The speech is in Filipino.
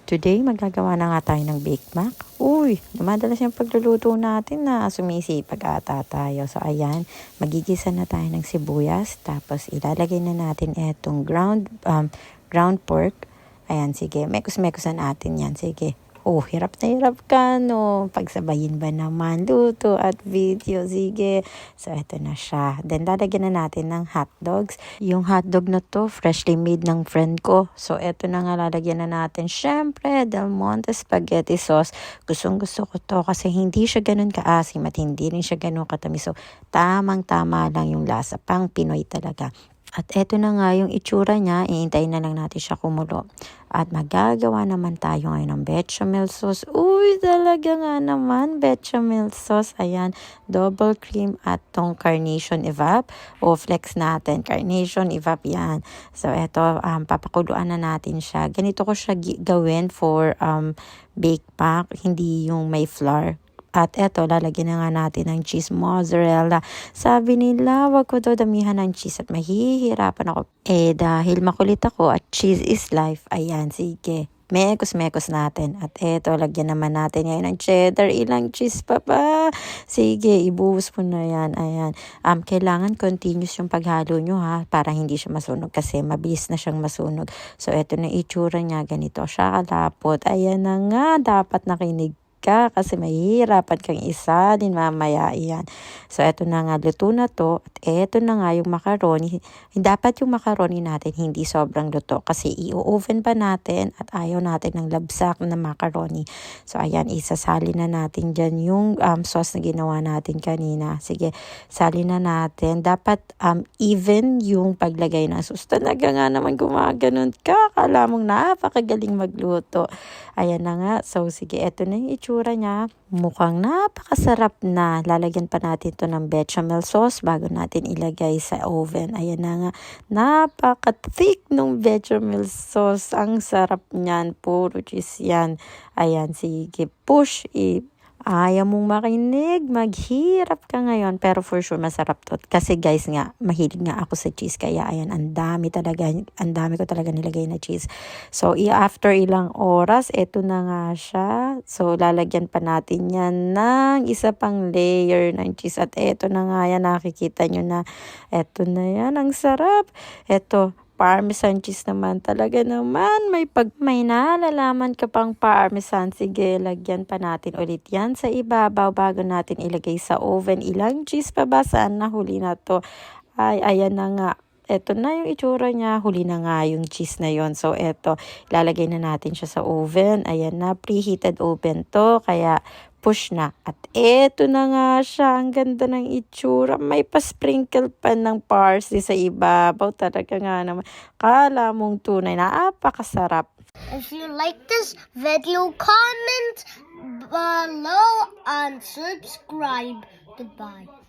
Today, magagawa na nga tayo ng Bake Mac. Uy, dumadalas yung pagluluto natin na sumisipag ata tayo. So, ayan, magigisa na tayo ng sibuyas. Tapos, ilalagay na natin etong ground pork. Ayan, sige, mekos-mekos na natin yan. Sige. Oh, hirap na hirap ka, no? Pagsabayin ba naman? Luto at video. Sige. So, eto na siya. Then, lalagyan na natin ng hotdogs. Yung hotdog na to, freshly made ng friend ko. So, eto na nga, lalagyan na natin. Syempre, Del Monte spaghetti sauce. Gustong-gusto ko to kasi hindi siya ganun kaasim at hindi rin siya ganun katamis. So, tamang-tama lang yung lasa. Pang Pinoy talaga. At eto na nga yung itsura niya, iintayin na lang natin siya kumulo. At magagawa naman tayo ngayon ng bechamel sauce. Uy, talaga nga naman, bechamel sauce. Ayan, double cream at tong carnation evap. O flex natin, carnation evap yan. So, eto, papakuluan na natin siya. Ganito ko siya gawin for bake pack, hindi yung may flour. At eto, lalagyan na nga natin ng cheese mozzarella. Sabi nila, wag ko daw damihan ng cheese at mahihirapan ako. Dahil makulit ako at cheese is life. Ayan, sige. Mekos-mekos natin. At eto, lagyan naman natin ngayon ng cheddar. Ilang cheese pa ba? Sige, ibuhos mo na yan. Ayan. Kailangan continuous yung paghalo nyo ha, para hindi siya masunog kasi mabilis na siyang masunog. So, eto na itsura niya. Ganito siya kalapot. Ayan na nga, dapat nakinig kasi mahihirapan kang isa din mamaya yan. So, eto na nga, luto na to. At eto na nga yung macaroni. Dapat yung macaroni natin hindi sobrang luto kasi i-oven pa natin at ayaw natin ng labsak na macaroni. So, ayan, isasali na natin dyan yung sauce na ginawa natin kanina. Sige, sali na natin. Dapat even yung paglagay ng sauce. Talaga nga naman gumaganon ka. Kala mong napakagaling magluto. Ayan na nga. So, sige, eto na yung itsura niya. Mukhang napakasarap na. Lalagyan pa natin to ng bechamel sauce bago natin ilagay sa oven. Ayan na nga. Napaka-thick nung bechamel sauce. Ang sarap niyan. Puro cheese yan. Ayan, sige. Push it. Ayaw mong makinig, maghirap ka ngayon. Pero for sure, masarap to. Kasi guys nga, mahilig nga ako sa cheese. Kaya ayan, ang dami ko talaga nilagay na cheese. So, after ilang oras, eto na nga siya. So, lalagyan pa natin yan ng isa pang layer ng cheese. At eto na nga yan, nakikita nyo na. Eto na yan, ang sarap. Eto, Parmesan cheese naman. Talaga naman. May nalalaman ka pang parmesan. Sige, lagyan pa natin ulit yan sa ibabaw bago natin ilagay sa oven. Ilang cheese pa ba? Saan nahuli na to? Ay, ayan na nga. Eto na yung itsura niya. Huli na nga yung cheese na yon. So, eto. Ilalagay na natin siya sa oven. Ayan na. Preheated oven to. Kaya, push na. At eto na nga siya. Ang ganda ng itsura. May pa-sprinkle pa ng parsley sa ibabaw. Talaga nga naman. Kala mong tunay. Napakasarap. If you like this video, comment below and subscribe. Goodbye.